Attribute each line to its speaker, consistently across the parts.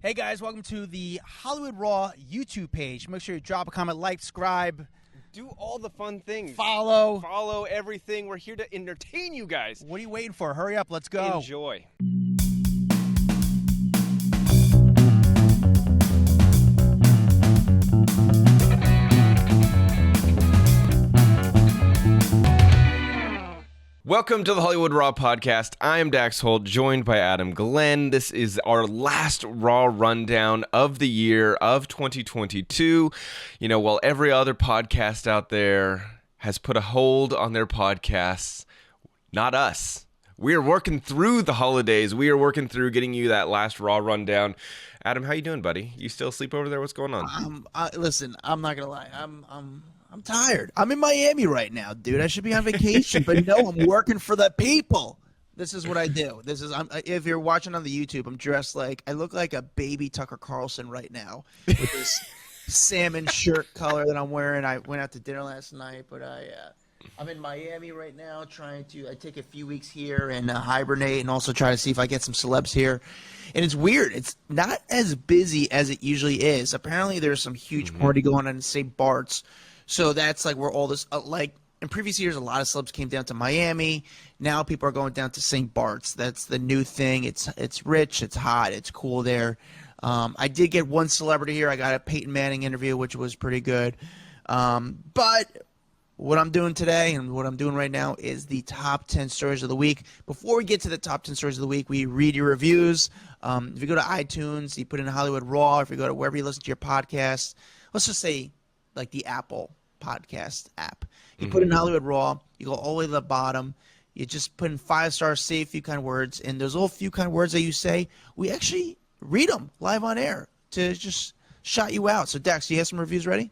Speaker 1: Hey guys, welcome to the Hollywood Raw YouTube page. Make sure you drop a comment, like, subscribe.
Speaker 2: Do all the fun things.
Speaker 1: Follow
Speaker 2: everything. We're here to entertain you guys.
Speaker 1: What are you waiting for? Hurry up, let's go.
Speaker 2: Enjoy. Welcome to the Hollywood Raw podcast. I am Dax Holt, joined by Adam Glyn. This is our last Raw rundown of the year of 2022. You know, while every other podcast out there has put a hold on their podcasts, not us. We are working through the holidays. We are working through getting you that last Raw rundown. Adam, how you doing, buddy? You still asleep over there? What's going on?
Speaker 1: Listen, I'm not gonna lie. I'm tired. I'm in Miami right now, dude. I should be on vacation, but no, I'm working for the people. This is what I do. If you're watching on the YouTube, I'm dressed like I look like a baby Tucker Carlson right now with this salmon shirt color that I'm wearing. I went out to dinner last night, but I'm in Miami right now I take a few weeks here and hibernate and also try to see if I get some celebs here. And it's weird. It's not as busy as it usually is. Apparently there's some huge party going on in St. Bart's. So that's like where all this, like in previous years, a lot of celebs came down to Miami. Now people are going down to St. Bart's. That's the new thing. It's rich, it's hot, it's cool there. I did get one celebrity here. I got a Peyton Manning interview, which was pretty good. But what I'm doing today and what I'm doing right now is the top 10 stories of the week. Before we get to the top 10 stories of the week, we read your reviews. If you go to iTunes, you put in Hollywood Raw. If you go to wherever you listen to your podcast, let's just say like the Apple podcast app. You put in Hollywood Raw, you go all the way to the bottom, you just put in 5-star, say a few kind words, and those little few kind words that you say, we actually read them live on air to just shout you out. So Dax, do you have some reviews ready?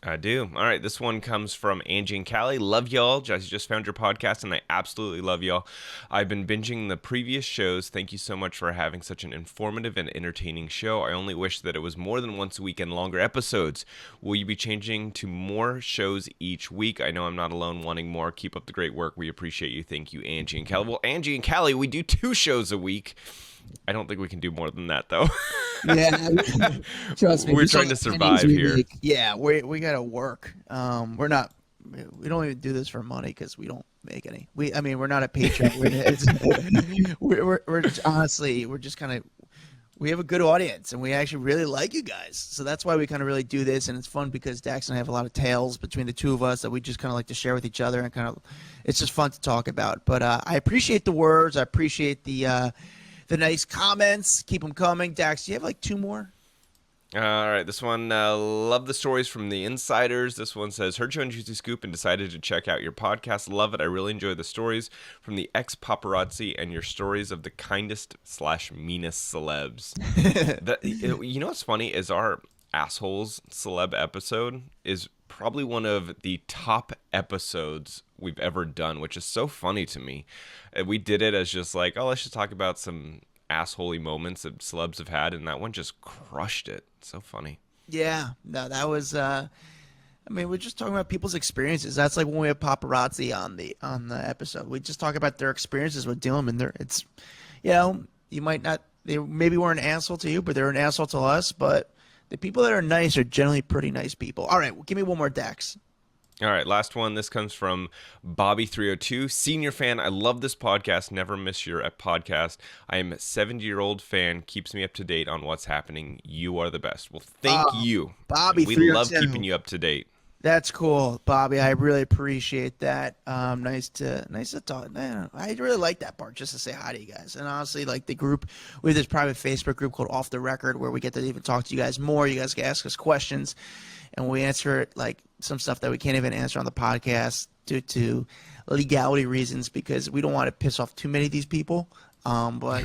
Speaker 2: I do. All right, this one comes from Angie and Callie. Love y'all. Just found your podcast, and I absolutely love y'all. I've been binging the previous shows. Thank you so much for having such an informative and entertaining show. I only wish that it was more than once a week and longer episodes. Will you be changing to more shows each week? I know I'm not alone wanting more. Keep up the great work. We appreciate you. Thank you, Angie and Callie. Well, Angie and Callie, we do 2 shows a week. I don't think we can do more than that, though.
Speaker 1: Yeah, trust me.
Speaker 2: We're trying to survive here.
Speaker 1: Yeah, we gotta work. We don't even do this for money because we don't make any. We're not a Patreon. we're honestly, we're just kind of. We have a good audience, and we actually really like you guys. So that's why we kind of really do this, and it's fun because Dax and I have a lot of tales between the two of us that we just kind of like to share with each other, and kind of, it's just fun to talk about. But I appreciate the words. I appreciate the nice comments. Keep them coming. Dax, do you have like 2 more?
Speaker 2: All right, this one, love the stories from the insiders. This one says, heard you on Juicy Scoop and decided to check out your podcast. Love it. I really enjoy the stories from the ex-paparazzi and your stories of the kindest/meanest celebs. You know what's funny is our assholes celeb episode is probably one of the top episodes we've ever done, which is so funny to me. We did it as just like, oh, let's just talk about some assholey moments that celebs have had, and that one just crushed it. So funny.
Speaker 1: Yeah, no, that was we're just talking about people's experiences. That's like when we have paparazzi on the episode. We just talk about their experiences with dealing in there. It's, you might not, they maybe weren't an asshole to you, but they're an asshole to us. But the people that are nice are generally pretty nice people. All right, well, give me one more, Dax.
Speaker 2: All right, last one. This comes from Bobby302. Senior fan, I love this podcast. Never miss your podcast. I am a 70-year-old fan. Keeps me up to date on what's happening. You are the best. Well, thank you.
Speaker 1: Bobby302.
Speaker 2: We love keeping you up to date.
Speaker 1: That's cool, Bobby. I really appreciate that. Nice to talk. Man, I really like that part, just to say hi to you guys. And honestly, like the group, we have this private Facebook group called Off the Record where we get to even talk to you guys more. You guys can ask us questions, and we answer like some stuff that we can't even answer on the podcast due to legality reasons because we don't want to piss off too many of these people. But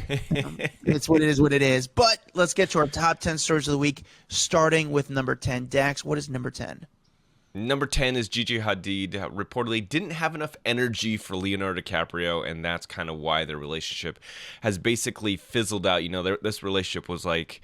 Speaker 1: it's what it is. But let's get to our top 10 stories of the week, starting with number 10. Dax, what is number 10?
Speaker 2: Number 10 is Gigi Hadid. Reportedly didn't have enough energy for Leonardo DiCaprio, and that's kind of why their relationship has basically fizzled out. You know, this relationship was like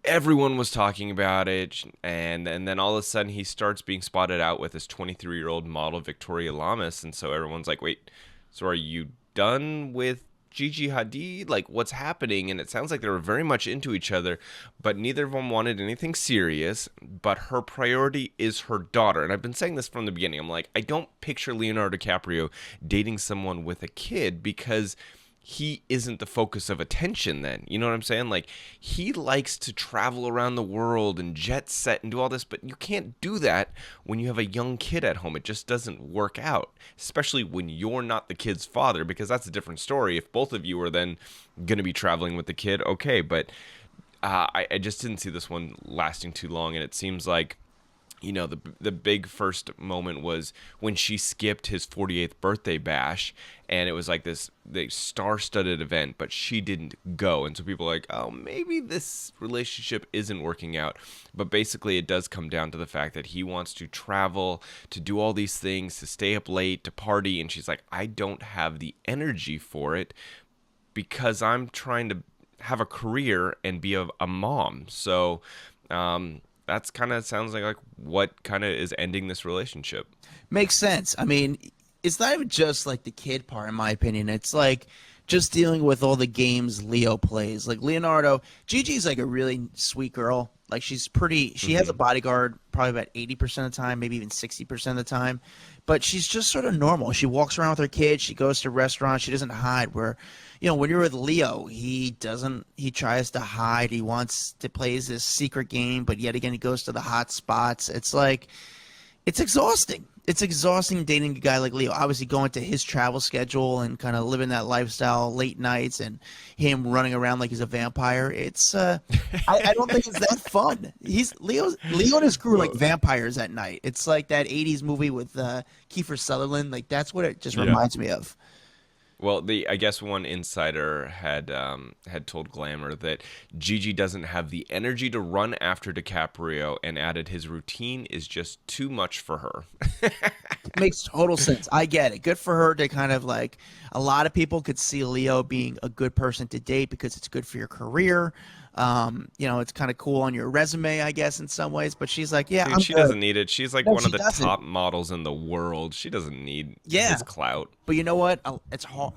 Speaker 2: everyone was talking about it, and then all of a sudden he starts being spotted out with this 23-year-old model, Victoria Lamas, and so everyone's like, wait, so are you done with Gigi Hadid? Like, what's happening? And it sounds like they were very much into each other, but neither of them wanted anything serious. But her priority is her daughter. And I've been saying this from the beginning. I'm like, I don't picture Leonardo DiCaprio dating someone with a kid because he isn't the focus of attention then. You know what I'm saying? Like, he likes to travel around the world and jet set and do all this, but you can't do that when you have a young kid at home. It just doesn't work out, especially when you're not the kid's father, because that's a different story. If both of you are then going to be traveling with the kid, okay, but I just didn't see this one lasting too long, and it seems like, you know, the big first moment was when she skipped his 48th birthday bash, and it was like this star-studded event, but she didn't go. And so people are like, oh, maybe this relationship isn't working out. But basically it does come down to the fact that he wants to travel, to do all these things, to stay up late, to party. And she's like, I don't have the energy for it because I'm trying to have a career and be a mom. So, that's kind of sounds like what kind of is ending this relationship.
Speaker 1: Makes sense. I mean, it's not even just like the kid part, in my opinion. It's like just dealing with all the games Leo plays. Like Leonardo, Gigi's like a really sweet girl. Like she's pretty, she has a bodyguard probably about 80% of the time, maybe even 60% of the time. But she's just sort of normal. She walks around with her kids. She goes to restaurants. She doesn't hide. Where, you know, when you're with Leo, he tries to hide. He wants to play this secret game, but yet again, he goes to the hot spots. It's like, it's exhausting. It's exhausting dating a guy like Leo. Obviously, going to his travel schedule and kind of living that lifestyle, late nights, and him running around like he's a vampire. It's I don't think it's that fun. Leo and his crew are like vampires at night. It's like that '80s movie with Kiefer Sutherland. Like that's what it just reminds me of.
Speaker 2: Well, I guess one insider had told Glamour that Gigi doesn't have the energy to run after DiCaprio, and added his routine is just too much for her.
Speaker 1: Makes total sense. I get it. Good for her to kind of like, a lot of people could see Leo being a good person to date because it's good for your career. You know, it's kind of cool on your resume, I guess, in some ways. But she's like, yeah,
Speaker 2: dude, she doesn't need it. She's like one of the top models in the world. She doesn't need his clout. But
Speaker 1: you know what? It's hard.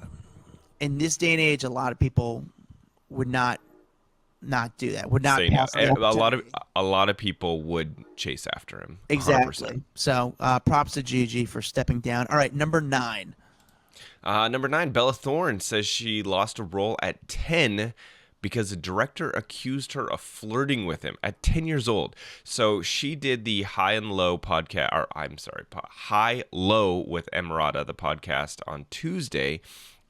Speaker 1: In this day and age, a lot of people would not do that. Would not pass
Speaker 2: no. A lot of people would chase after him. 100%.
Speaker 1: Exactly. So props to Gigi for stepping down. All right, number 9.
Speaker 2: Number 9, Bella Thorne says she lost a role at 10 because the director accused her of flirting with him at 10 years old. So she did the High Low with Emirata, the podcast, on Tuesday.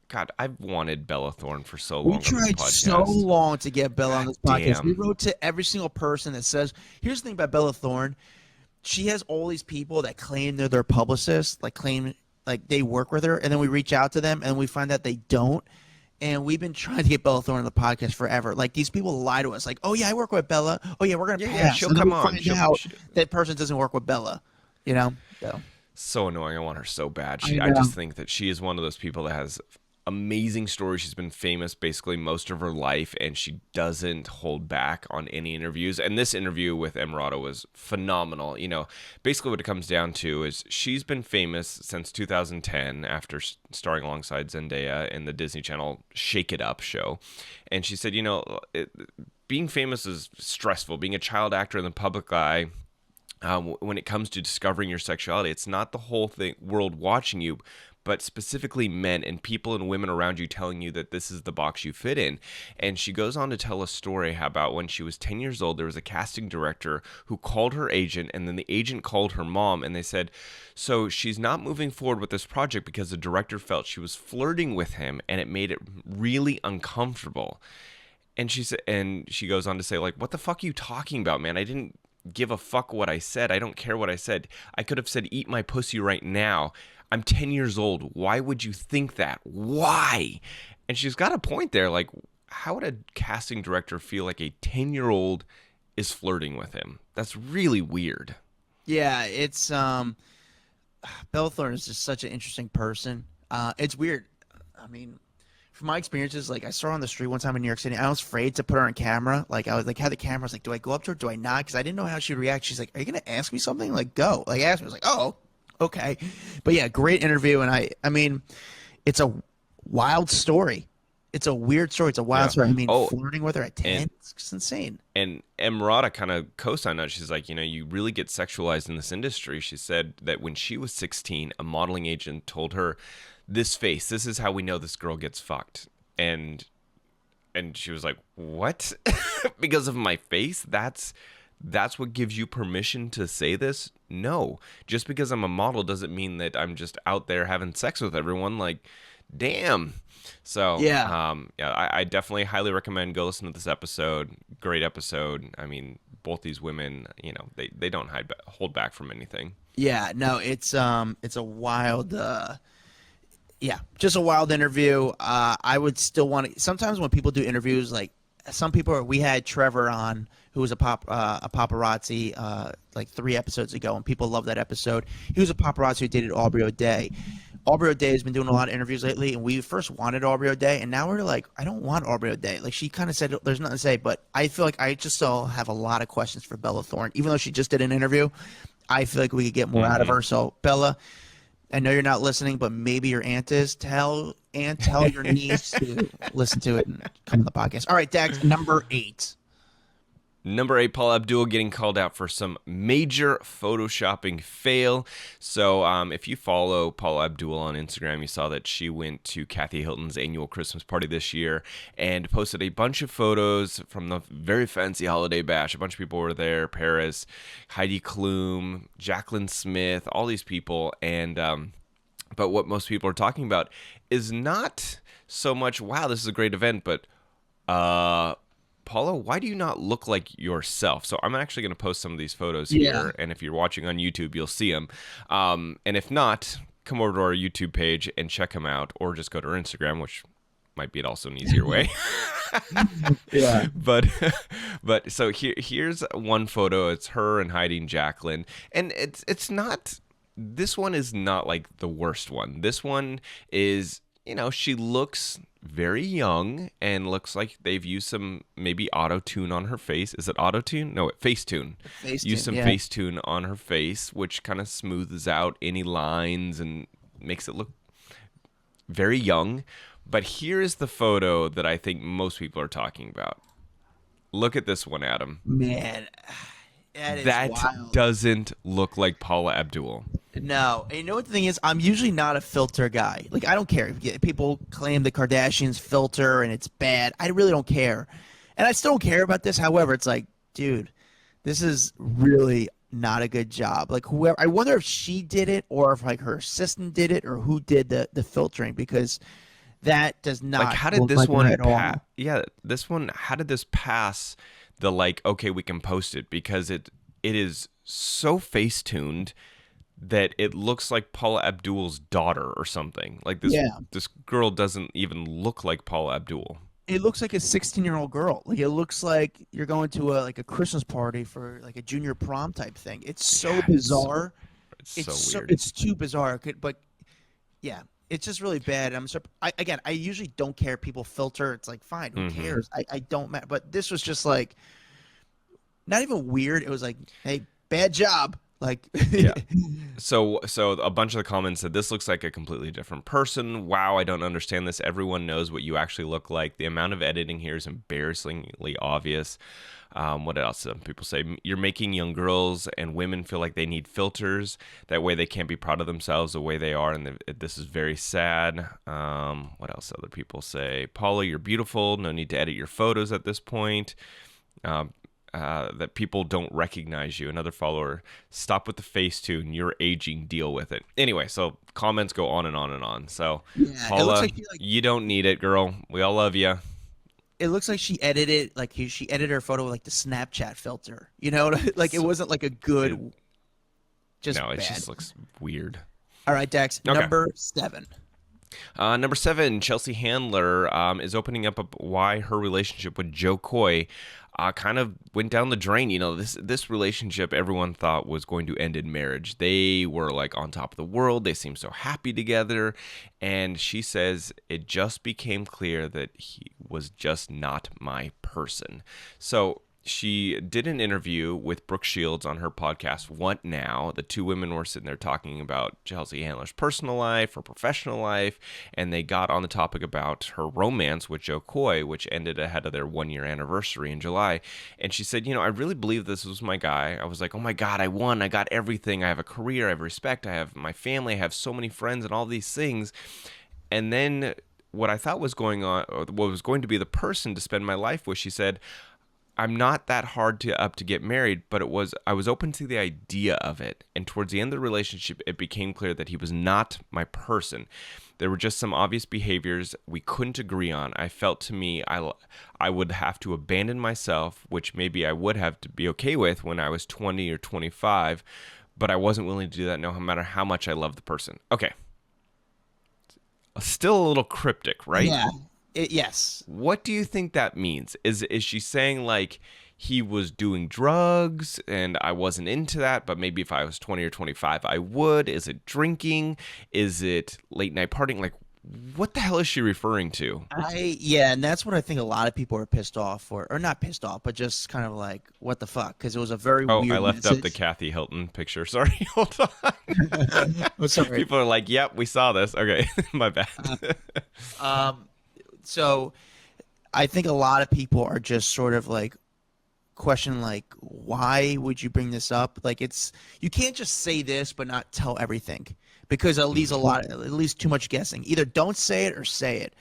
Speaker 2: God, I've wanted Bella Thorne for so long.
Speaker 1: We tried so long to get Bella on this podcast. We wrote to every single person that says, here's the thing about Bella Thorne. She has all these people that claim they're their publicists, claim they work with her, and then we reach out to them and we find out they don't. And we've been trying to get Bella Thorne on the podcast forever. Like, these people lie to us. Like, oh, yeah, I work with Bella. Oh, yeah, we're going to pass.
Speaker 2: Yeah, she'll come on.
Speaker 1: Find out that person doesn't work with Bella, you know?
Speaker 2: So annoying. I want her so bad. I just think that she is one of those people that has amazing stories. She's been famous basically most of her life, and she doesn't hold back on any interviews. And this interview with Emirata was phenomenal. You know, basically what it comes down to is she's been famous since 2010 after starring alongside Zendaya in the Disney Channel Shake It Up show. And she said, you know, being famous is stressful. Being a child actor in the public eye, when it comes to discovering your sexuality, it's not the whole world watching you, but specifically men and people and women around you telling you that this is the box you fit in. And she goes on to tell a story about when she was 10 years old, there was a casting director who called her agent, and then the agent called her mom, and they said, so she's not moving forward with this project because the director felt she was flirting with him, and it made it really uncomfortable. And she said, and she goes on to say, like, what the fuck are you talking about, man? I didn't give a fuck what I said. I don't care what I said. I could have said, eat my pussy right now. I'm 10 years old. Why would you think that? Why? And she's got a point there. Like, how would a casting director feel like a 10-year-old is flirting with him? That's really weird.
Speaker 1: Yeah, it's Bella Thorne is just such an interesting person. It's weird. I mean, from my experiences, like, I saw her on the street one time in New York City. I was afraid to put her on camera. Like, I was like, had the camera. I was like, do I go up to her? Do I not? Because I didn't know how she would react. She's like, are you gonna ask me something? Like, go. Like, ask me. I was like, oh, okay. But yeah, great interview. And I mean, it's a wild story. it's a weird story. It's a wild story. I mean,
Speaker 2: Oh,
Speaker 1: flirting with her at 10,
Speaker 2: and
Speaker 1: it's insane.
Speaker 2: and Emrata kind of co-signed on. She's like, you really get sexualized in this industry. She said that when she was 16, a modeling agent told her, "This face, this is how we know this girl gets fucked." And she was like, "What?" Because of my face? That's what gives you permission to say this? No. Just because I'm a model doesn't mean that I'm just out there having sex with everyone. Like, damn. So,
Speaker 1: Yeah.
Speaker 2: I definitely highly recommend go listen to this episode. Great episode. I mean, both these women, they don't hold back from anything.
Speaker 1: Yeah, no, it's a wild yeah, just a wild interview. I would still want to. Sometimes when people do interviews, like some people, we had Trevor on, who was a paparazzi, like 3 episodes ago, and people love that episode. He was a paparazzi who dated Aubrey O'Day. Aubrey O'Day has been doing a lot of interviews lately, and we first wanted Aubrey O'Day, and now we're like, I don't want Aubrey O'Day. Like, she kind of said there's nothing to say, but I feel like I just still have a lot of questions for Bella Thorne, even though she just did an interview. I feel like we could get more out of her. So Bella, I know you're not listening, but maybe your aunt is. Tell your niece to listen to it and come on the podcast. All right, Dax, number 8.
Speaker 2: Number 8, Paula Abdul getting called out for some major photoshopping fail. So if you follow Paula Abdul on Instagram, you saw that she went to Kathy Hilton's annual Christmas party this year and posted a bunch of photos from the very fancy holiday bash. A bunch of people were there: Paris, Heidi Klum, Jaclyn Smith, all these people. And but what most people are talking about is not so much, wow, this is a great event, but Paula, why do you not look like yourself? So I'm actually going to post some of these photos here, and if you're watching on YouTube, you'll see them. And if not, come over to our YouTube page and check them out, or just go to our Instagram, which might be also an easier way.
Speaker 1: Yeah.
Speaker 2: But so here's one photo. It's her and Heidi and Jaclyn, and it's not. This one is not like the worst one. This one is, she looks very young and looks like they've used some maybe auto-tune on her face. Is it auto-tune? No, Facetune. Use some Facetune on her face, which kind of smooths out any lines and makes it look very young. But here's the photo that I think most people are talking about. Look at this one, Adam.
Speaker 1: Man, that
Speaker 2: That
Speaker 1: wild.
Speaker 2: doesn't look like Paula Abdul.
Speaker 1: No, and you know what the thing is? I'm usually not a filter guy. Like, I don't care. People claim the Kardashians filter and it's bad. I really don't care. And I still don't care about this. However, it's like, dude, this is really not a good job. Like, whoever, I wonder if she did it or if like her assistant did it or who did the filtering, because that does not
Speaker 2: like, how did
Speaker 1: look
Speaker 2: this
Speaker 1: like
Speaker 2: one
Speaker 1: her at all.
Speaker 2: pass? Yeah, this one, how did this pass the okay, we can post it, because it is so face-tuned that it looks like Paula Abdul's daughter or something. Like, this girl doesn't even look like Paula Abdul.
Speaker 1: It looks like a 16-year-old girl. Like, it looks like you're going to a Christmas party for like a junior prom type thing. It's so bizarre.
Speaker 2: It's so weird.
Speaker 1: It's too bizarre. But yeah, it's just really bad. I usually don't care if people filter. It's like, fine, who cares? I don't matter. But this was just like not even weird. It was like, hey, bad job. Like,
Speaker 2: yeah. So a bunch of the comments said, this looks like a completely different person. Wow, I don't understand this. Everyone knows what you actually look like. The amount of editing here is embarrassingly obvious. What else? Some people say, you're making young girls and women feel like they need filters. That way they can't be proud of themselves the way they are. And this is very sad. What else? Other people say, Paula, you're beautiful. No need to edit your photos at this point. That people don't recognize you. Another follower, stop with the Facetune. You're aging. Deal with it. Anyway, so comments go on and on and on. So, Paula, you don't need it, girl. We all love you.
Speaker 1: It looks like she edited she edited her photo with like the Snapchat filter. Like, it wasn't like a good.
Speaker 2: It just looks weird.
Speaker 1: All right, Dax.
Speaker 2: Okay.
Speaker 1: Number 7.
Speaker 2: Number 7, Chelsea Handler is opening up why her relationship with Jo Koy kind of went down the drain. This relationship everyone thought was going to end in marriage. They were like on top of the world. They seemed so happy together. And she says, it just became clear that he was just not my person. So she did an interview with Brooke Shields on her podcast, What Now? The two women were sitting there talking about Chelsea Handler's personal life, her professional life, and they got on the topic about her romance with Jo Koy, which ended ahead of their 1-year anniversary in July. And she said, I really believe this was my guy. I was like, oh my God, I won. I got everything. I have a career. I have respect. I have my family. I have so many friends and all these things. And then what I thought was going on, or what was going to be the person to spend my life with, she said, I'm not that hard to get married, but I was open to the idea of it. And towards the end of the relationship, it became clear that he was not my person. There were just some obvious behaviors we couldn't agree on. I felt to me I would have to abandon myself, which maybe I would have to be okay with when I was 20 or 25, but I wasn't willing to do that no matter how much I love the person. Okay. Still a little cryptic, right?
Speaker 1: Yeah. Yes.
Speaker 2: What do you think that means? Is she saying like he was doing drugs and I wasn't into that, but maybe if I was 20 or 25, I would? Is it drinking? Is it late night partying? Like, what the hell is she referring to?
Speaker 1: And that's what I think a lot of people are pissed off or not pissed off, but just kind of like, what the fuck? Because it was a very weird
Speaker 2: I left
Speaker 1: message.
Speaker 2: up the Kathy Hilton picture. Sorry, hold on.
Speaker 1: Oh, sorry.
Speaker 2: People are like, yep, we saw this. Okay, my bad.
Speaker 1: So I think a lot of people are just sort of like questioning like, why would you bring this up? Like you can't just say this but not tell everything because it leaves at least too much guessing. Either don't say it or say it.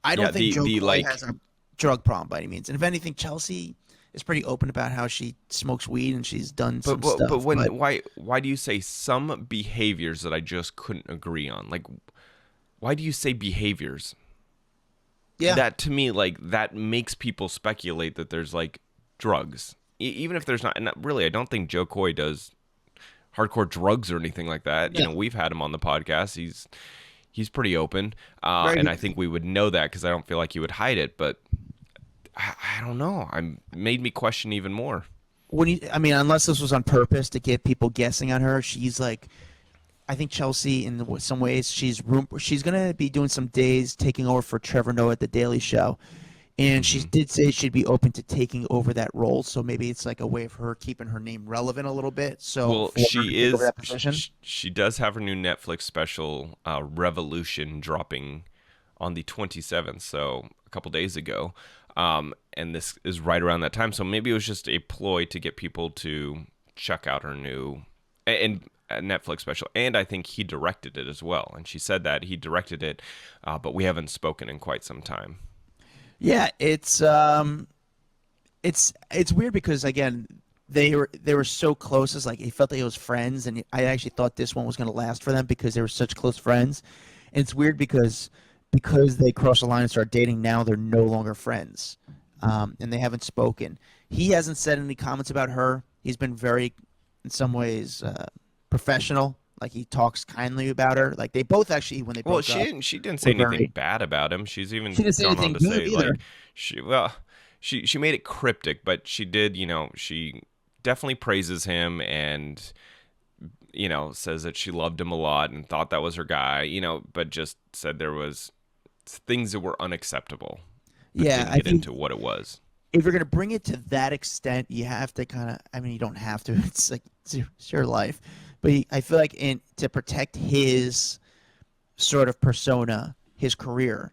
Speaker 1: I don't think Jo Koy has a drug problem by any means. And if anything, Chelsea is pretty open about how she smokes weed and she's done some stuff.
Speaker 2: But why do you say some behaviors that I just couldn't agree on? Like, why do you say behaviors?
Speaker 1: Yeah.
Speaker 2: That to me, like, that makes people speculate that there's like drugs, even if there's not. And really, I don't think Jo Koy does hardcore drugs or anything like that.
Speaker 1: Yeah.
Speaker 2: We've had him on the podcast. He's pretty open, and I think we would know that because I don't feel like he would hide it. But I don't know. Made me question even more.
Speaker 1: Unless this was on purpose to get people guessing on her, she's like. I think Chelsea, in some ways, she's going to be doing some days taking over for Trevor Noah at The Daily Show. And she did say she'd be open to taking over that role. So maybe it's like a way of her keeping her name relevant a little bit. So
Speaker 2: she does have her new Netflix special, Revolution, dropping on the 27th. So a couple days ago. And this is right around that time. So maybe it was just a ploy to get people to check out her new and a Netflix special, and I think he directed it as well. And she said that he directed it, but we haven't spoken in quite some time.
Speaker 1: Yeah, it's weird because again, they were so close. As like he felt that he was friends, and I actually thought this one was going to last for them because they were such close friends. And it's weird because they crossed the line and started dating. Now they're no longer friends, and they haven't spoken. He hasn't said any comments about her. He's been very, in some ways. Professional, like he talks kindly about her. Like they both actually, when they broke up,
Speaker 2: she didn't say anything bad about him. She's even gone on to say like she made it cryptic, but she did. She definitely praises him and says that she loved him a lot and thought that was her guy. But just said there was things that were unacceptable.
Speaker 1: Yeah,
Speaker 2: I think into what it was.
Speaker 1: If you're going to bring it to that extent, you have to kind of. You don't have to. It's like it's your life. But I feel like to protect his sort of persona, his career,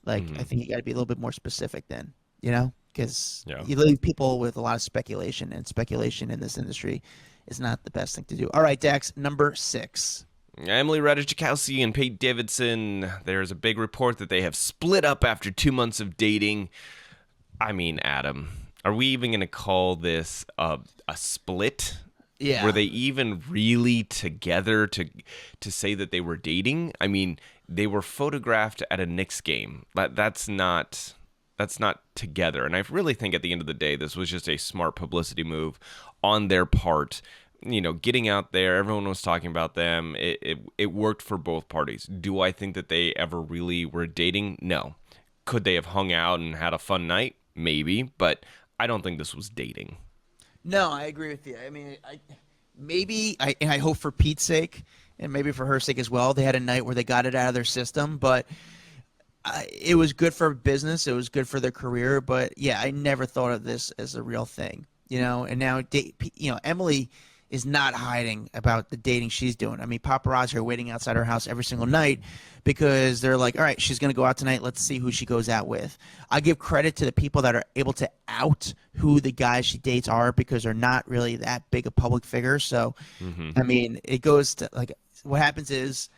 Speaker 1: like I think you got to be a little bit more specific then, because you leave people with a lot of speculation, and speculation in this industry is not the best thing to do. All right, Dax, number 6.
Speaker 2: Emily Ratajkowski and Pete Davidson. There's a big report that they have split up after 2 months of dating. Adam, are we even going to call this a split?
Speaker 1: Yeah.
Speaker 2: Were they even really together to say that they were dating? They were photographed at a Knicks game. That's not together. And I really think at the end of the day, this was just a smart publicity move on their part. Getting out there, everyone was talking about them. It worked for both parties. Do I think that they ever really were dating? No. Could they have hung out and had a fun night? Maybe, but I don't think this was dating.
Speaker 1: No, I agree with you. I hope for Pete's sake, and maybe for her sake as well, they had a night where they got it out of their system. But It was good for business. It was good for their career. But yeah, I never thought of this as a real thing, you know. And now, Emily is not hiding about the dating she's doing. I mean, paparazzi are waiting outside her house every single night because they're like, all right, she's going to go out tonight. Let's see who she goes out with. I give credit to the people that are able to out who the guys she dates are because they're not really that big a public figure. So, I mean, it goes to like what happens is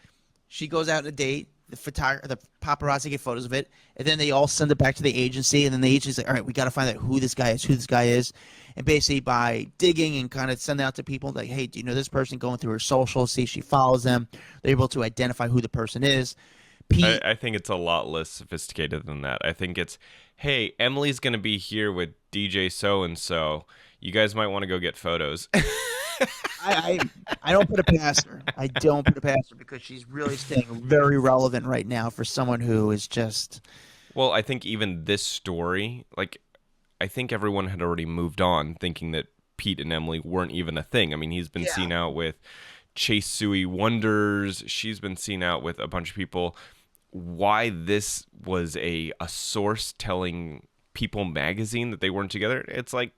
Speaker 1: she goes out on a date. The paparazzi get photos of it, and then they all send it back to the agency, and then the agency's like, all right, we got to find out who this guy is. And basically by digging and kind of sending out to people like, hey, do you know this person, going through her socials, see if she follows them, they're able to identify who the person is.
Speaker 2: I think it's a lot less sophisticated than that. I think it's, hey, Emily's going to be here with DJ so-and-so. You guys might want to go get photos.
Speaker 1: I don't put it past her. I don't put it past her because she's really staying very relevant right now for someone who is just...
Speaker 2: Well, I think even this story, like, I think everyone had already moved on thinking that Pete and Emily weren't even a thing. I mean, he's been seen out with Chase Suey Wonders. She's been seen out with a bunch of people. Why this was a source telling People magazine that they weren't together, it's like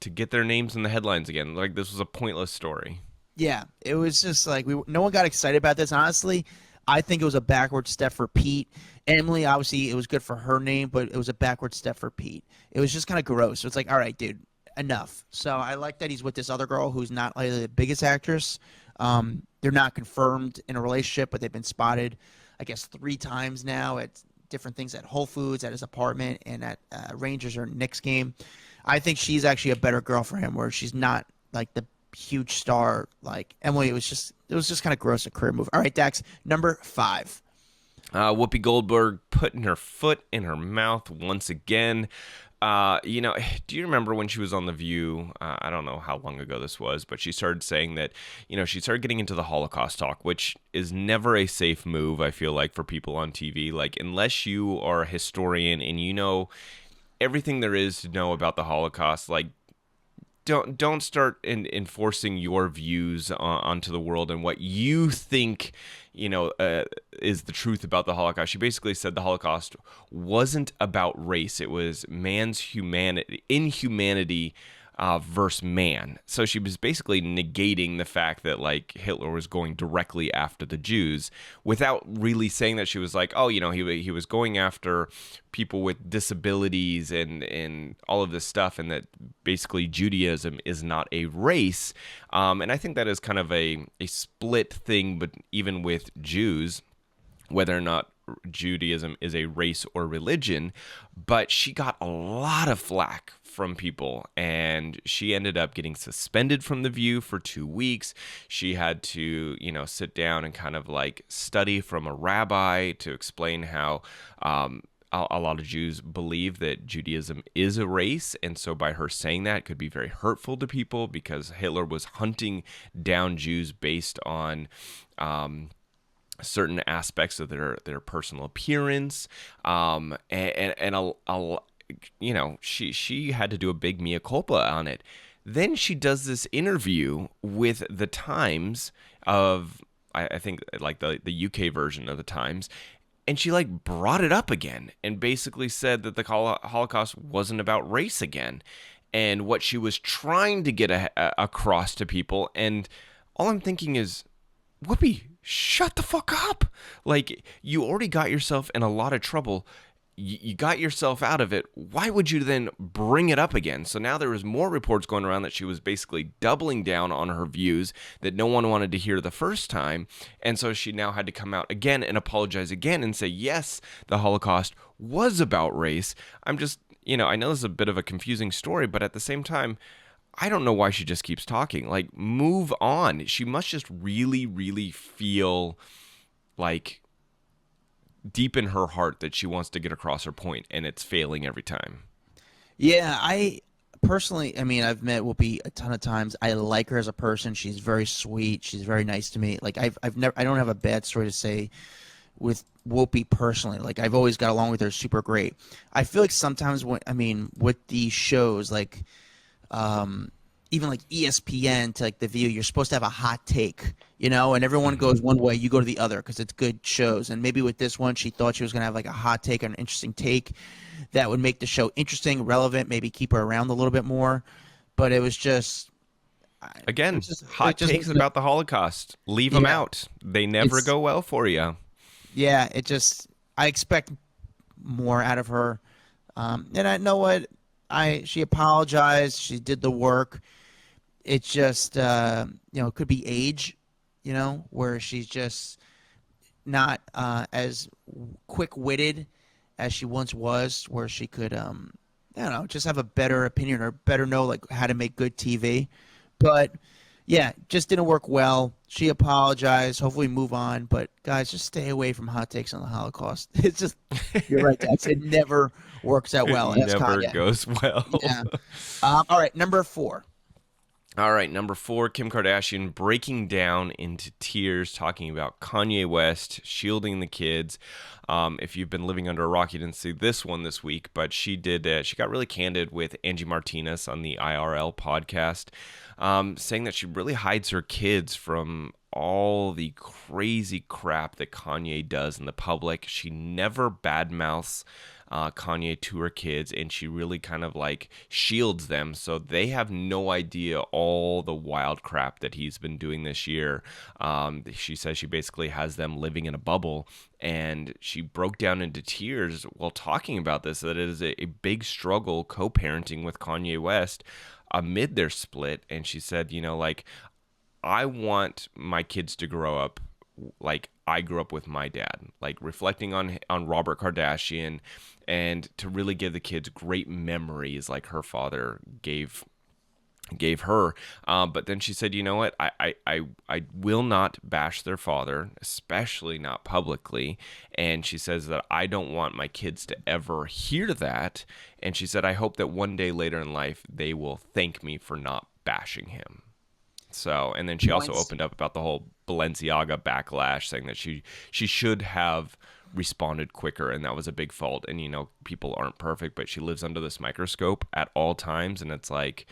Speaker 2: to get their names in the headlines again. Like, this was a pointless story.
Speaker 1: Yeah, it was just like no one got excited about this. Honestly, I think it was a backward step for Pete. Emily, obviously, it was good for her name, but it was a backward step for Pete. It was just kind of gross. So it's like, all right, dude, enough. So I like that he's with this other girl who's not like the biggest actress. They're not confirmed in a relationship, but they've been spotted, I guess, 3 times now at different things at Whole Foods, at his apartment, and at Rangers or Knicks game. I think she's actually a better girl for him, where she's not like the huge star like Emily. It was just kind of gross, a career move. All right, Dax, number 5.
Speaker 2: Whoopi Goldberg putting her foot in her mouth once again. Do you remember when she was on The View? I don't know how long ago this was, but she started saying that, she started getting into the Holocaust talk, which is never a safe move, I feel like, for people on TV. Like, unless you are a historian and you know everything there is to know about the Holocaust, like, don't start enforcing your views onto the world and what you think is the truth about the Holocaust. She basically said the Holocaust wasn't about race; it was man's inhumanity versus man. So she was basically negating the fact that like Hitler was going directly after the Jews, without really saying that. She was like, oh, he was going after people with disabilities and all of this stuff, and that basically Judaism is not a race. And I think that is kind of a split thing, but even with Jews, whether or not Judaism is a race or religion. But she got a lot of flack from people, and she ended up getting suspended from The View for 2 weeks. She had to, sit down and kind of like study from a rabbi to explain how a lot of Jews believe that Judaism is a race, and so by her saying that, it could be very hurtful to people because Hitler was hunting down Jews based on certain aspects of their personal appearance, she had to do a big mea culpa on it. Then she does this interview with the Times of, I think like the UK version of the Times, and she like brought it up again and basically said that the Holocaust wasn't about race again, and what she was trying to get across to people. And all I'm thinking is, Whoopi, shut the fuck up. Like, you already got yourself in a lot of trouble. You got yourself out of it. Why would you then bring it up again? So now there was more reports going around that she was basically doubling down on her views that no one wanted to hear the first time. And so she now had to come out again and apologize again and say, yes, the Holocaust was about race. I'm just, I know this is a bit of a confusing story, but at the same time, I don't know why she just keeps talking. Like, move on. She must just really, really feel like deep in her heart that she wants to get across her point, and it's failing every time.
Speaker 1: Yeah, I personally, I've met Whoopi a ton of times. I like her as a person. She's very sweet. She's very nice to me. Like, I don't have a bad story to say with Whoopi personally. Like, I've always got along with her super great. I feel like sometimes with these shows, like, even like ESPN to like The View, you're supposed to have a hot take, and everyone goes one way, you go to the other because it's good shows. And maybe with this one, she thought she was going to have like a hot take or an interesting take that would make the show interesting, relevant, maybe keep her around a little bit more. But it was just,
Speaker 2: again, hot takes about the Holocaust. Leave them out. They never go well for you.
Speaker 1: Yeah, I expect more out of her. And I know what, she apologized. She did the work. It's just, it could be age, where she's just not as quick-witted as she once was, where she could, just have a better opinion or better know like how to make good TV. But yeah, just didn't work well. She apologized. Hopefully move on. But guys, just stay away from hot takes on the Holocaust. It's just, you're right, Dax. It never works out well.
Speaker 2: It never goes well.
Speaker 1: Yeah. All right, number 4.
Speaker 2: All right, number 4, Kim Kardashian breaking down into tears, talking about Kanye West shielding the kids. If you've been living under a rock, you didn't see this one this week, but she did. She got really candid with Angie Martinez on the IRL podcast, saying that she really hides her kids from all the crazy crap that Kanye does in the public. She never badmouths Kanye to her kids, and she really kind of like shields them so they have no idea all the wild crap that he's been doing this year. She says she basically has them living in a bubble, and she broke down into tears while talking about this, that it is a big struggle co-parenting with Kanye West amid their split. And she said, I want my kids to grow up like I grew up with my dad, like reflecting on Robert Kardashian, and to really give the kids great memories like her father gave her. But then she said, you know what, I will not bash their father, especially not publicly. And she says that I don't want my kids to ever hear that. And she said, I hope that one day later in life, they will thank me for not bashing him. So, and then she also opened up about the whole Balenciaga backlash, saying that she should have responded quicker, and that was a big fault. And, people aren't perfect, but she lives under this microscope at all times, and it's like,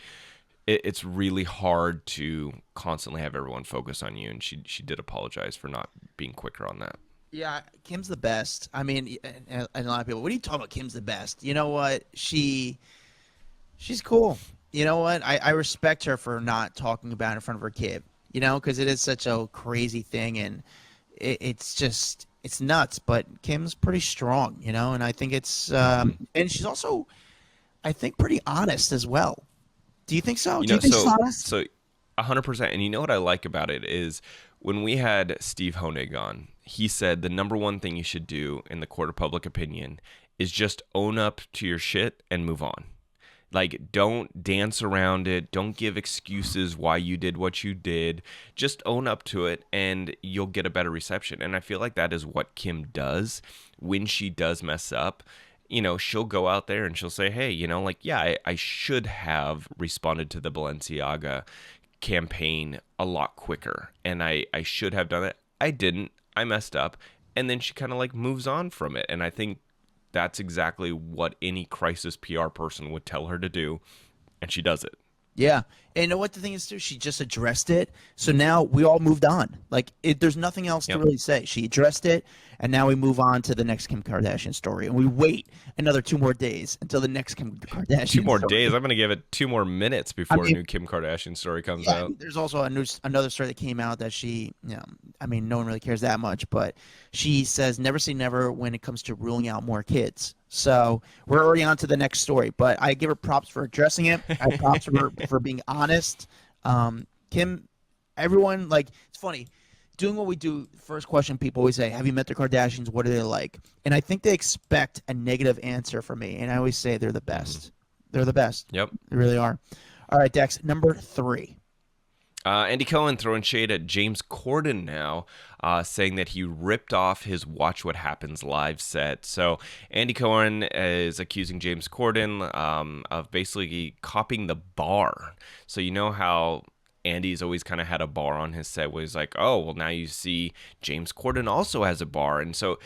Speaker 2: it's really hard to constantly have everyone focus on you, and she did apologize for not being quicker on that.
Speaker 1: Yeah, Kim's the best. I mean, and a lot of people, what are you talking about? Kim's the best. You know what? She's cool. You know what? I respect her for not talking about it in front of her kid, because it is such a crazy thing, and it's nuts. But Kim's pretty strong, and I think it's and she's also, I think, pretty honest as well. Do you think so? Do you think she's honest?
Speaker 2: So 100%. And you know what I like about it is when we had Steve Honig on, he said the number one thing you should do in the court of public opinion is just own up to your shit and move on. Like, don't dance around it. Don't give excuses why you did what you did. Just own up to it, and you'll get a better reception. And I feel like that is what Kim does. When she does mess up, she'll go out there and she'll say, hey, I should have responded to the Balenciaga campaign a lot quicker. And I should have done it. I didn't. I messed up. And then she kind of like moves on from it. And I think that's exactly what any crisis PR person would tell her to do, and she does it.
Speaker 1: Yeah. And you know what the thing is, too? She just addressed it, so now we all moved on. Like, there's nothing else to really say. She addressed it, and now we move on to the next Kim Kardashian story, and we wait another 2 more days until the next Kim Kardashian
Speaker 2: 2 more
Speaker 1: story.
Speaker 2: days? I'm going to give it 2 more minutes before a new Kim Kardashian story comes out.
Speaker 1: There's also another story that came out that she, no one really cares that much, but she says never say never when it comes to ruling out more kids. So we're already on to the next story, but I give her props for addressing it. I props her for being honest. Kim, everyone, like, it's funny. Doing what we do, first question people always say, have you met the Kardashians? What are they like? And I think they expect a negative answer from me, and I always say they're the best. Mm-hmm. They're the best.
Speaker 2: Yep.
Speaker 1: They really are. All right, Dax, number 3.
Speaker 2: Andy Cohen throwing shade at James Corden now, saying that he ripped off his Watch What Happens live set. So Andy Cohen is accusing James Corden of basically copying the bar. So you know how Andy's always kind of had a bar on his set where he's like, oh, well, now you see James Corden also has a bar. And so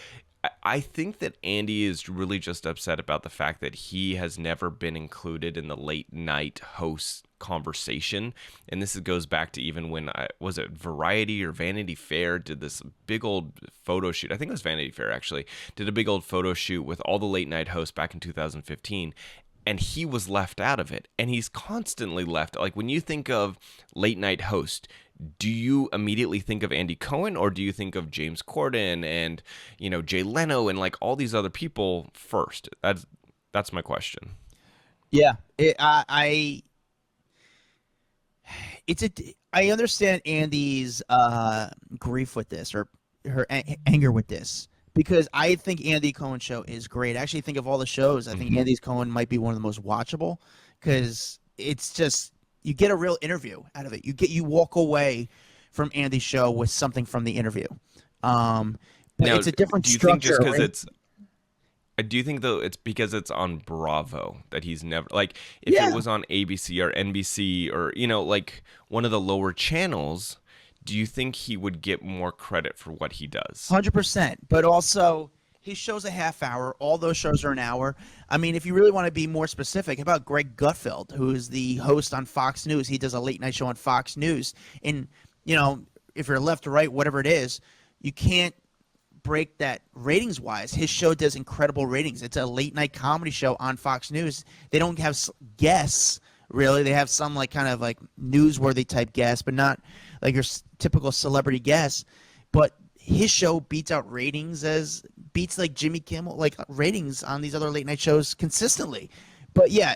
Speaker 2: I think that Andy is really just upset about the fact that he has never been included in the late night host conversation. And this goes back to even when was it Variety or Vanity Fair did this big old photo shoot. I think it was Vanity Fair actually did a big old photo shoot with all the late night hosts back in 2015. And he was left out of it. And he's constantly left. Like when you think of late night host, do you immediately think of Andy Cohen, or do you think of James Corden and, you know, Jay Leno and like all these other people first? That's my question.
Speaker 1: Yeah, I understand Andy's grief with this, or her anger with this, because I think Andy Cohen show is great. I actually think of all the shows, I think Andy's Cohen might be one of the most watchable, because it's just, you get a real interview out of it. You walk away from Andy's show with something from the interview. But
Speaker 2: now,
Speaker 1: it's a different
Speaker 2: do you
Speaker 1: structure.
Speaker 2: Think just because
Speaker 1: right?
Speaker 2: it's do you think though it's because it's on Bravo that he's never, like, if it was on ABC or NBC or, you know, like one of the lower channels, do you think he would get more credit for what he does?
Speaker 1: 100%. But also, his show's a half hour. All those shows are an hour. I mean, if you really want to be more specific, how about Greg Gutfeld, who is the host on Fox News? He does a late night show on Fox News. And, you know, if you're left or right, whatever it is, you can't break that ratings-wise. His show does incredible ratings. It's a late night comedy show on Fox News. They don't have guests, really. They have some like kind of like newsworthy type guests, but not like your typical celebrity guests. But his show beats out ratings beats like Jimmy Kimmel, like ratings on these other late night shows consistently. But yeah,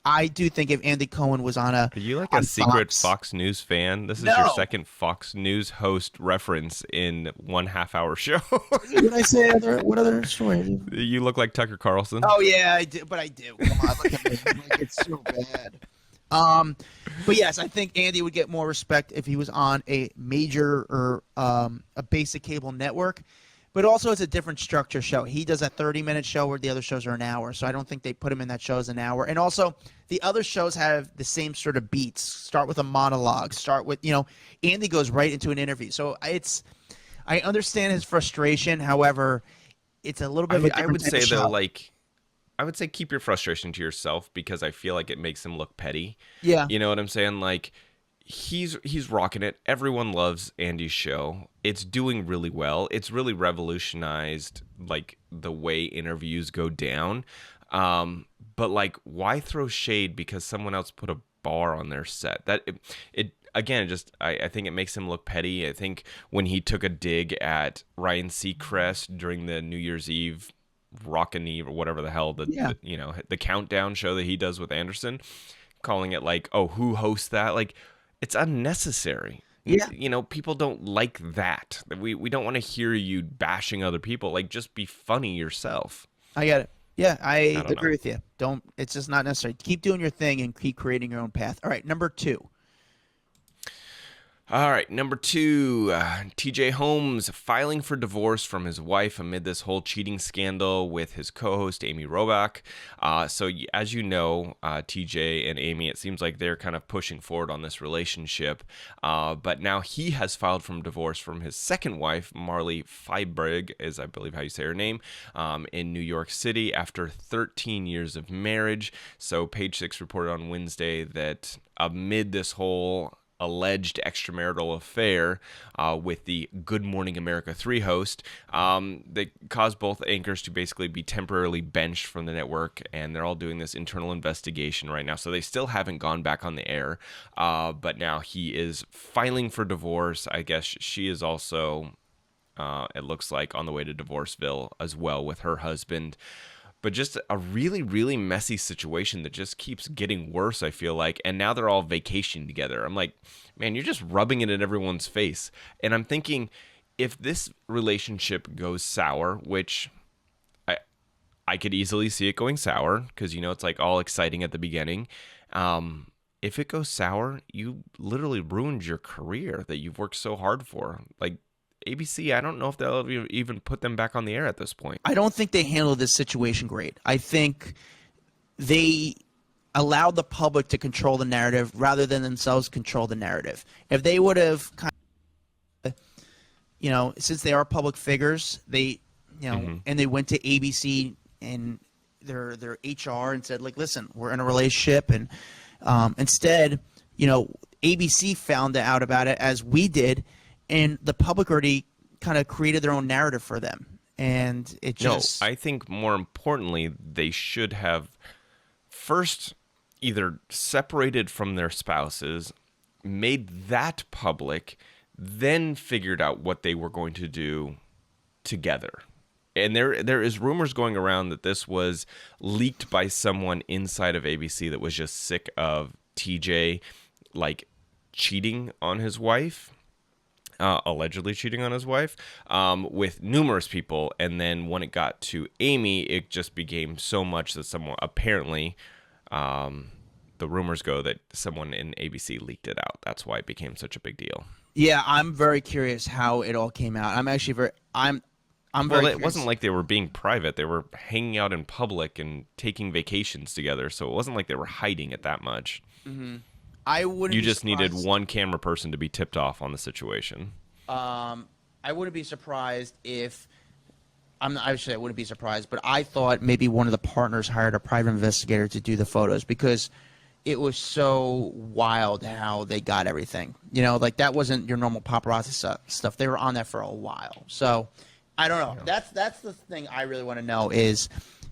Speaker 1: I do think if Andy Cohen was on
Speaker 2: Are you like a secret Fox News fan? This is your second Fox News host reference in 1.5 hour show.
Speaker 1: Did I say what other story?
Speaker 2: You look like Tucker Carlson.
Speaker 1: Oh yeah, I do, but I do. Come on, look at me. Like, it's so bad. But yes, I think Andy would get more respect if he was on a major or a basic cable network. But also, it's a different structure show. He does a 30-minute show where the other shows are an hour. So I don't think they put him in that show as an hour. And also, the other shows have the same sort of beats. Start with a monologue. Start with, Andy goes right into an interview. So I understand his frustration. However, it's a little bit of a different type of show.
Speaker 2: I would say keep your frustration to yourself, because I feel like it makes him look petty.
Speaker 1: Yeah.
Speaker 2: You know what I'm saying? Like, he's rocking it. Everyone loves Andy's show. It's doing really well. It's really revolutionized like the way interviews go down. But like, why throw shade because someone else put a bar on their set? That it again, I think it makes him look petty. I think when he took a dig at Ryan Seacrest during the New Year's Eve Rockin' Eve or whatever the hell the countdown show that he does with Anderson, calling it like, oh, who hosts that? Like, it's unnecessary. Yeah. People don't like that. We don't want to hear you bashing other people. Like, just be funny yourself.
Speaker 1: I get it. Yeah, I agree with you. It's just not necessary. Keep doing your thing and keep creating your own path. All right, number 2.
Speaker 2: All right, number 2, TJ Holmes filing for divorce from his wife amid this whole cheating scandal with his co-host Amy Robach. So as you know, TJ and Amy, it seems like they're kind of pushing forward on this relationship. But now he has filed for divorce from his second wife, Marley Feiberg, is I believe how you say her name, in New York City after 13 years of marriage. So Page Six reported on Wednesday that amid this whole alleged extramarital affair with the Good Morning America 3 host, that caused both anchors to basically be temporarily benched from the network, and they're all doing this internal investigation right now. So they still haven't gone back on the air, but now he is filing for divorce. I guess she is also, it looks like, on the way to Divorceville as well with her husband. But just a really, really messy situation that just keeps getting worse, I feel like. And now they're all vacationing together. I'm like, man, you're just rubbing it in everyone's face. And I'm thinking, if this relationship goes sour, which I could easily see it going sour, because, it's like all exciting at the beginning. If it goes sour, you literally ruined your career that you've worked so hard for. Like, ABC, I don't know if they'll even put them back on the air at this point.
Speaker 1: I don't think they handled this situation great. I think they allowed the public to control the narrative rather than themselves control the narrative. If they would have since they are public figures, they, and they went to ABC and their HR and said, like, listen, we're in a relationship and Instead, ABC found out about it as we did, and the public already kind of created their own narrative for them. And it just...
Speaker 2: No, I think more importantly, they should have first either separated from their spouses, made that public, then figured out what they were going to do together. And there is rumors going around that this was leaked by someone inside of ABC that was just sick of TJ cheating on his wife, allegedly cheating on his wife, with numerous people. And then when it got to Amy, it just became so much that someone apparently, the rumors go that someone in ABC leaked it out. That's why it became such a big deal.
Speaker 1: Yeah, I'm very curious how it all came out. I'm very
Speaker 2: Well,
Speaker 1: curious.
Speaker 2: it wasn't like they were being private. They were hanging out in public and taking vacations together. So it wasn't like they were hiding it that much.
Speaker 1: Mm-hmm. I wouldn't.
Speaker 2: You
Speaker 1: be
Speaker 2: just
Speaker 1: surprised.
Speaker 2: needed one camera person to be tipped off on the situation.
Speaker 1: I wouldn't be surprised if I wouldn't be surprised, but I thought maybe one of the partners hired a private investigator to do the photos because it was so wild how they got everything. That wasn't your normal paparazzi stuff. They were on that for a while. So I don't know. Yeah. That's the thing I really want to know is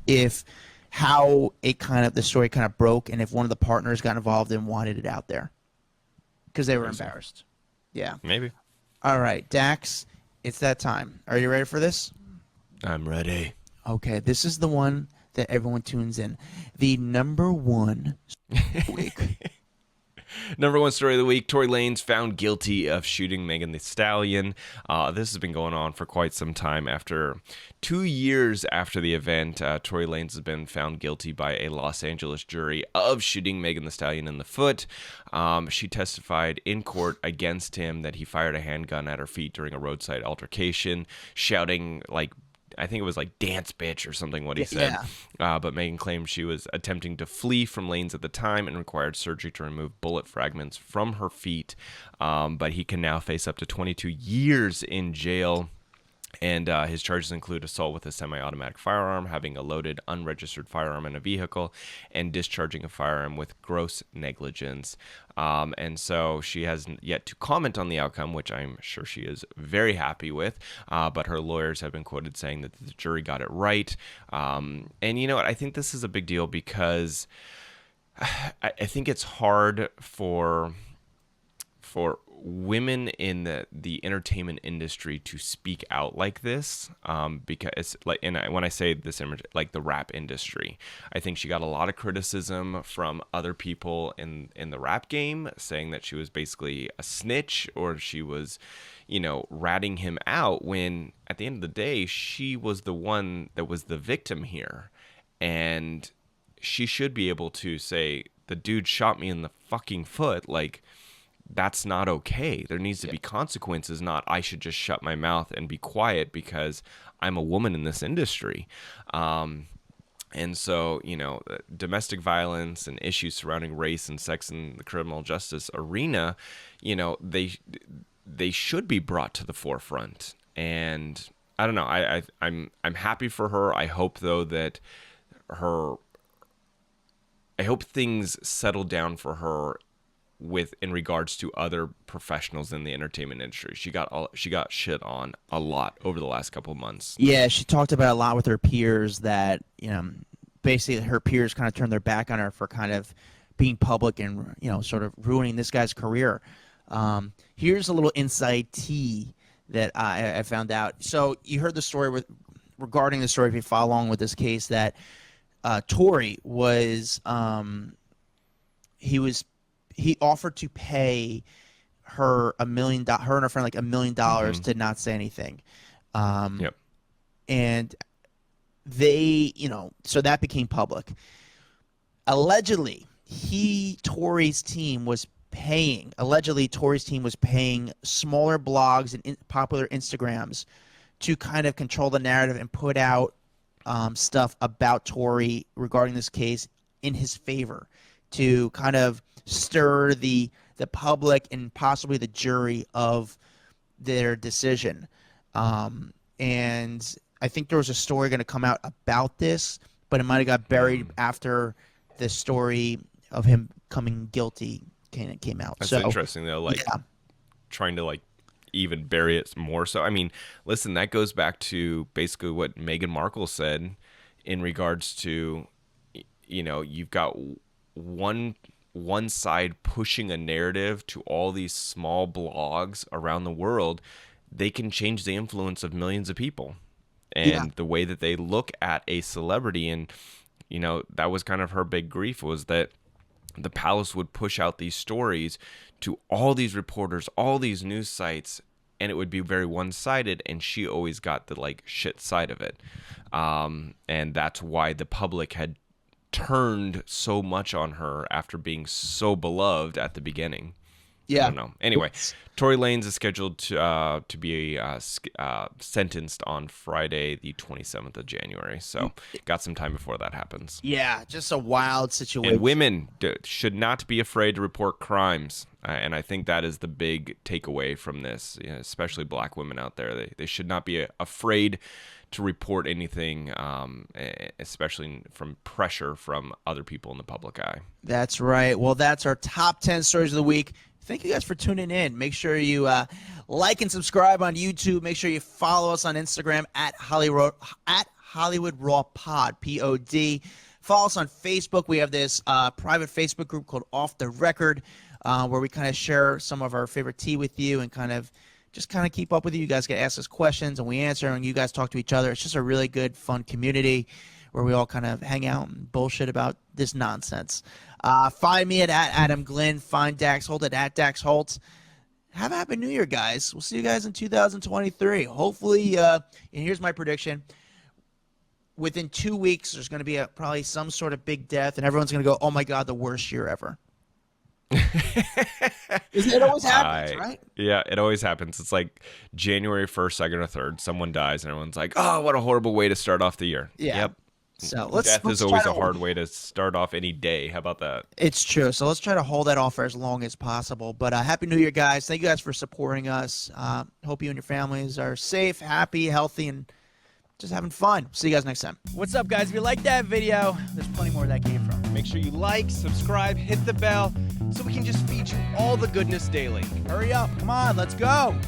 Speaker 1: if how the story kind of broke and if one of the partners got involved and wanted it out there because they were embarrassed. Yeah.
Speaker 2: Maybe.
Speaker 1: All right, Dax, it's that time. Are you ready for this?
Speaker 2: I'm ready.
Speaker 1: Okay, this is the one that everyone tunes in. The number one week.
Speaker 2: Number one story of the week, Tory Lanez found guilty of shooting Megan Thee Stallion. This has been going on for quite some time. After 2 years after the event, Tory Lanez has been found guilty by a Los Angeles jury of shooting Megan Thee Stallion in the foot. She testified in court against him that he fired a handgun at her feet during a roadside altercation, shouting I think it was dance bitch or something what he said.
Speaker 1: Yeah.
Speaker 2: But Megan claimed she was attempting to flee from Lanez at the time and required surgery to remove bullet fragments from her feet. But he can now face up to 22 years in jail. And his charges include assault with a semi-automatic firearm, having a loaded, unregistered firearm in a vehicle, and discharging a firearm with gross negligence. And so she has yet to comment on the outcome, which I'm sure she is very happy with. But her lawyers have been quoted saying that the jury got it right. And you know what? I think this is a big deal because I think it's hard for women in the entertainment industry to speak out like this, because when I say this, the rap industry, I think she got a lot of criticism from other people in the rap game saying that she was basically a snitch or she was, ratting him out, when at the end of the day, she was the one that was the victim here. And she should be able to say, the dude shot me in the fucking foot. That's not okay. There needs to be consequences, not I should just shut my mouth and be quiet because I'm a woman in this industry. And so, domestic violence and issues surrounding race and sex in the criminal justice arena, they should be brought to the forefront. And I don't know. I'm happy for her. I hope though that I hope things settle down for her in regards to other professionals in the entertainment industry. She got shit on a lot over the last couple of months.
Speaker 1: Yeah, she talked about a lot with her peers that, basically her peers kind of turned their back on her for kind of being public and, sort of ruining this guy's career. Here's a little inside tea that I found out. So you heard the story regarding the story, if you follow along with this case, that Tory was he offered to pay her $1 million, her and her friend $1 million to not say anything.
Speaker 2: Yep.
Speaker 1: And they, so that became public. Allegedly, Tory's team was paying smaller blogs and popular Instagrams to kind of control the narrative and put out stuff about Tory regarding this case in his favor to kind of stir the public and possibly the jury of their decision. And I think there was a story going to come out about this, but it might have got buried after the story of him coming guilty came out.
Speaker 2: That's
Speaker 1: so
Speaker 2: interesting though. Like trying to like even bury it more. So I mean, listen, that goes back to basically what Meghan Markle said in regards to, you know, you've got one side pushing a narrative to all these small blogs around the world. They can change the influence of millions of people and the way that they look at a celebrity. And, you know, that was kind of her big grief, was that the palace would push out these stories to all these reporters, all these news sites, and it would be very one-sided, and she always got the like shit side of it. And that's why the public had turned so much on her after being so beloved at the beginning. I don't know. Anyway, Tory Lanez is scheduled to be sentenced on Friday, the 27th of January. So got some time before that happens.
Speaker 1: Yeah, just a wild situation.
Speaker 2: And women should not be afraid to report crimes. And I think that is the big takeaway from this, you know, especially black women out there. They should not be afraid to report anything, especially from pressure from other people in the public eye. That's
Speaker 1: right. Well, that's our top 10 stories of the week. Thank you guys for tuning in. Make sure you like and subscribe on YouTube. Make sure you follow us on Instagram at Hollywood Raw Pod, POD. Follow us on Facebook. We have this private Facebook group called Off the Record, where we kind of share some of our favorite tea with you and kind of keep up with you. You guys can ask us questions and we answer, and you guys talk to each other. It's just a really good, fun community where we all kind of hang out and bullshit about this nonsense. Find me at Adam Glyn. Find Dax Holt at Dax Holt. Have a happy New Year, guys. We'll see you guys in 2023. Hopefully, and here's my prediction. Within 2 weeks, there's going to be probably some sort of big death, and everyone's going to go, oh, my God, the worst year ever. It always happens, right?
Speaker 2: Yeah, it always happens. It's like January 1st, 2nd, or 3rd. Someone dies, and everyone's like, oh, what a horrible way to start off the year.
Speaker 1: Yeah.
Speaker 2: Yep.
Speaker 1: So
Speaker 2: death is always a hard way to start off any day. How about that?
Speaker 1: It's true. So let's try to hold that off for as long as possible. But Happy New Year, guys. Thank you guys for supporting us. Hope you and your families are safe, happy, healthy, and just having fun. See you guys next time. What's up, guys? If you like that video, there's plenty more where that came from.
Speaker 2: Make sure you like, subscribe, hit the bell so we can just feed you all the goodness daily.
Speaker 1: Hurry up. Come on. Let's go.